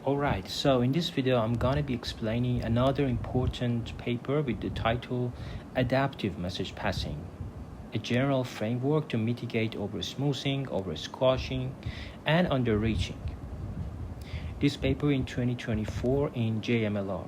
Alright, so in this video I'm gonna be explaining another important paper with the title Adaptive Message Passing, a general framework to mitigate oversmoothing, oversquashing, and underreaching. This paper in 2024 in JMLR.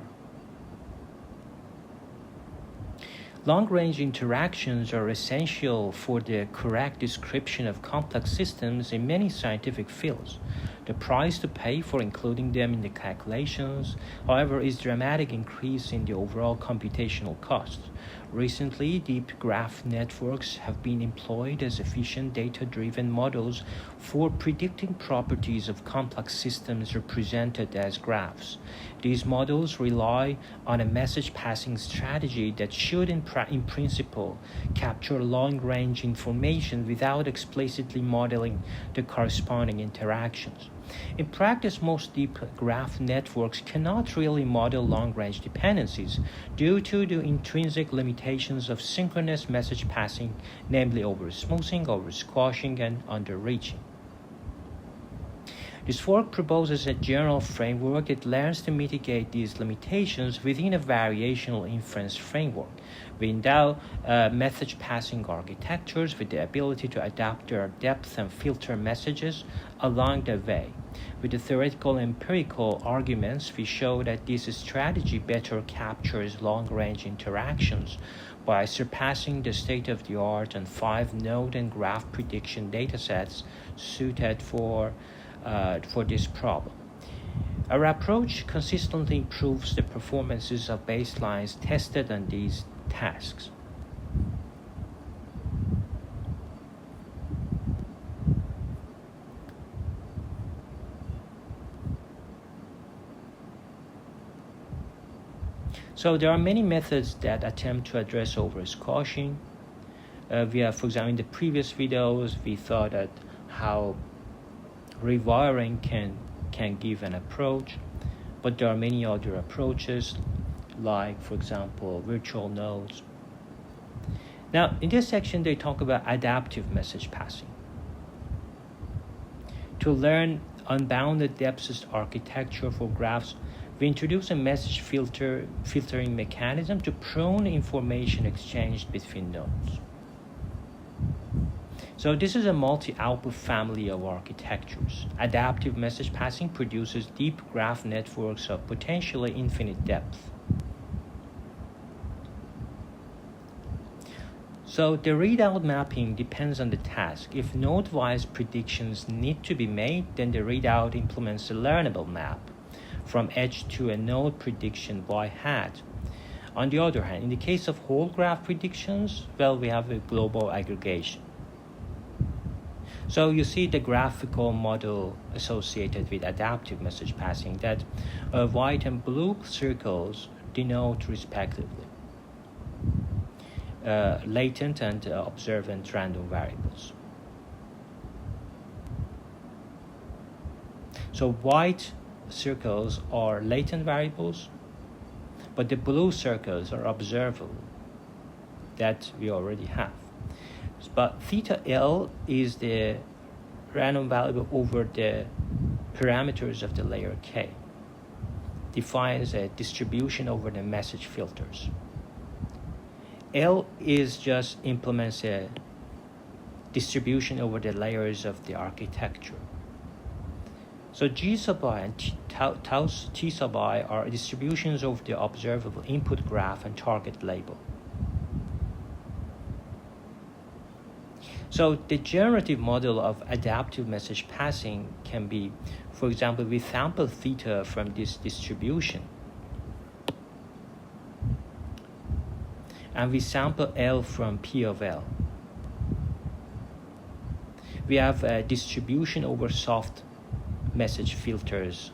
Long-range interactions are essential for the correct description of complex systems in many scientific fields. The price to pay for including them in the calculations, however, is a dramatic increase in the overall computational cost. Recently, deep graph networks have been employed as efficient data-driven models for predicting properties of complex systems represented as graphs. These models rely on a message passing strategy that should, in principle, capture long-range information without explicitly modeling the corresponding interactions. In practice, most deep graph networks cannot really model long-range dependencies due to the intrinsic limitations of synchronous message passing, namely oversmoothing, oversquashing, and underreaching. This work proposes a general framework that learns to mitigate these limitations within a variational inference framework. We endow message passing architectures with the ability to adapt their depth and filter messages along the way. With the theoretical and empirical arguments, we show that this strategy better captures long-range interactions by surpassing the state-of-the-art and 5-node and graph prediction datasets suited for this problem. Our approach consistently improves the performances of baselines tested on these tasks. So there are many methods that attempt to address oversquashing. We have, for example, in the previous videos, we thought at how rewiring can give an approach, but there are many other approaches, like, for example, virtual nodes. Now, in this section, they talk about adaptive message passing. To learn unbounded depths architecture for graphs, we introduce a message filtering mechanism to prune information exchanged between nodes. So this is a multi-output family of architectures. Adaptive message passing produces deep graph networks of potentially infinite depth. So the readout mapping depends on the task. If node-wise predictions need to be made, then the readout implements a learnable map from edge to a node prediction by hat. On the other hand, in the case of whole graph predictions, well, we have a global aggregation. So you see the graphical model associated with adaptive message passing that white and blue circles denote respectively latent and observant random variables. So white circles are latent variables, but the blue circles are observable that we already have. But theta L is the random variable over the parameters of the layer K. Defines a distribution over the message filters. L is just implements a distribution over the layers of the architecture. So G sub I and T sub I are distributions over the observable input graph and target label. So the generative model of adaptive message passing can be, for example, we sample theta from this distribution, and we sample L from P of L. We have a distribution over soft message filters,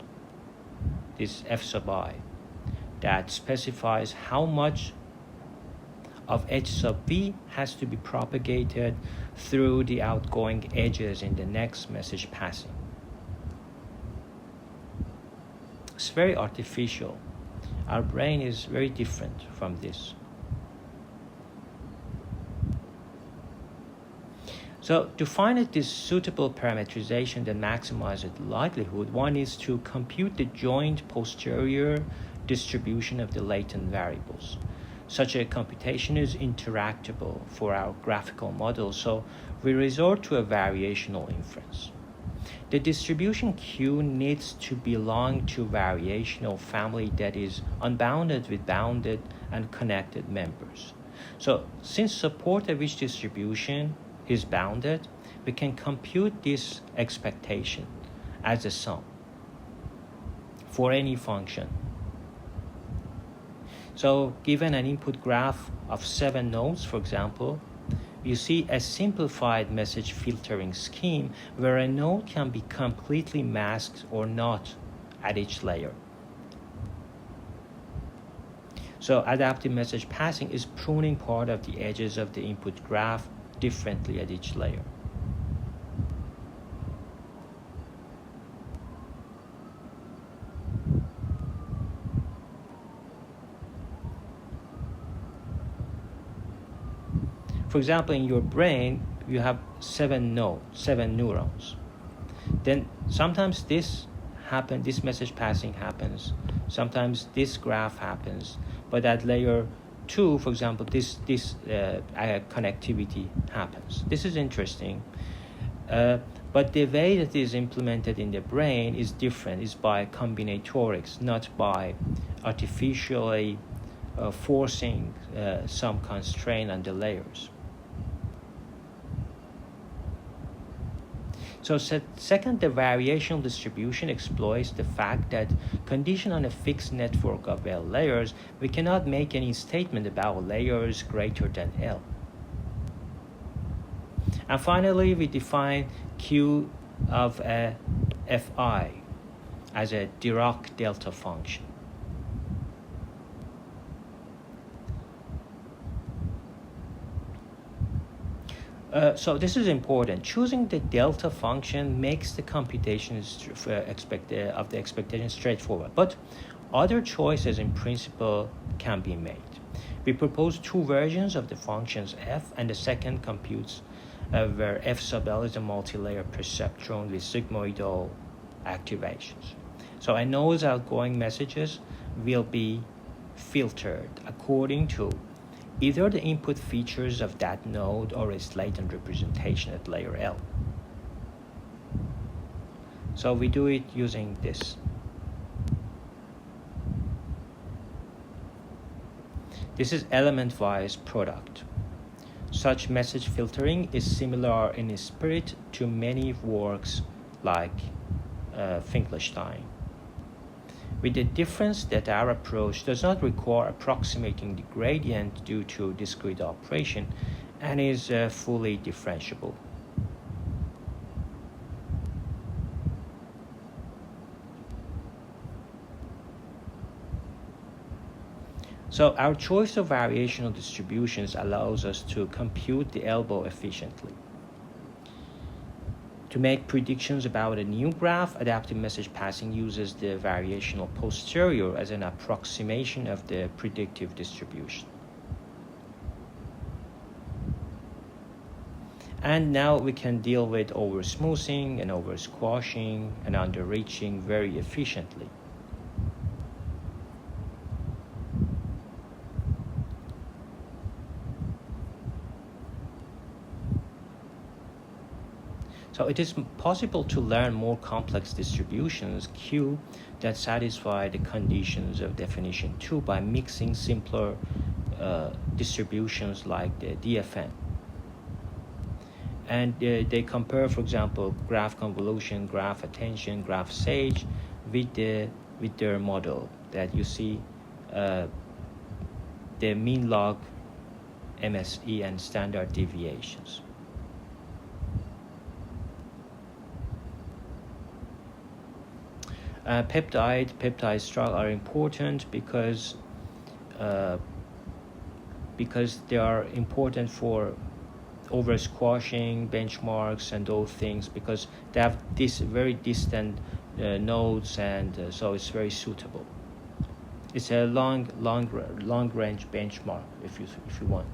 this F sub I, that specifies how much of H sub V has to be propagated through the outgoing edges in the next message passing. It's very artificial. Our brain is very different from this. So to find this suitable parameterization that maximizes the likelihood, one is to compute the joint posterior distribution of the latent variables. Such a computation is interactable for our graphical model, so we resort to a variational inference. The distribution Q needs to belong to variational family that is unbounded with bounded and connected members. So since support of each distribution is bounded, we can compute this expectation as a sum for any function. So given an input graph of 7 nodes, for example, you see a simplified message filtering scheme where a node can be completely masked or not at each layer. So adaptive message passing is pruning part of the edges of the input graph differently at each layer. For example, in your brain, you have 7 neurons. Then sometimes this message passing happens. Sometimes this graph happens. But at layer 2, for example, this connectivity happens. This is interesting. But the way that it is implemented in the brain is different. It's by combinatorics, not by artificially forcing some constraint on the layers. So second, the variational distribution exploits the fact that conditioned on a fixed network of L layers, we cannot make any statement about layers greater than L. And finally, we define Q of a Fi as a Dirac delta function. So this is important. Choosing the delta function makes the computation of the expectation straightforward, but other choices in principle can be made. We propose 2 versions of the functions f, and the second computes where f sub L is a multi-layer perceptron with sigmoidal activations. So a node's outgoing messages will be filtered according to either the input features of that node or its latent representation at layer L. So we do it using this. This is element-wise product. Such message filtering is similar in spirit to many works like Finkelstein, with the difference that our approach does not require approximating the gradient due to discrete operation and is fully differentiable. So our choice of variational distributions allows us to compute the elbow efficiently. To make predictions about a new graph, adaptive message passing uses the variational posterior as an approximation of the predictive distribution. And now we can deal with oversmoothing and oversquashing and underreaching very efficiently. So it is possible to learn more complex distributions Q that satisfy the conditions of definition 2 by mixing simpler distributions like the DFN. And they compare, for example, graph convolution, graph attention, graph sage with their model that you see the mean log MSE and standard deviations. Peptide structure are important because they are important for oversquashing benchmarks and those things, because they have this very distant nodes, and so it's very suitable. It's a long range benchmark if you want.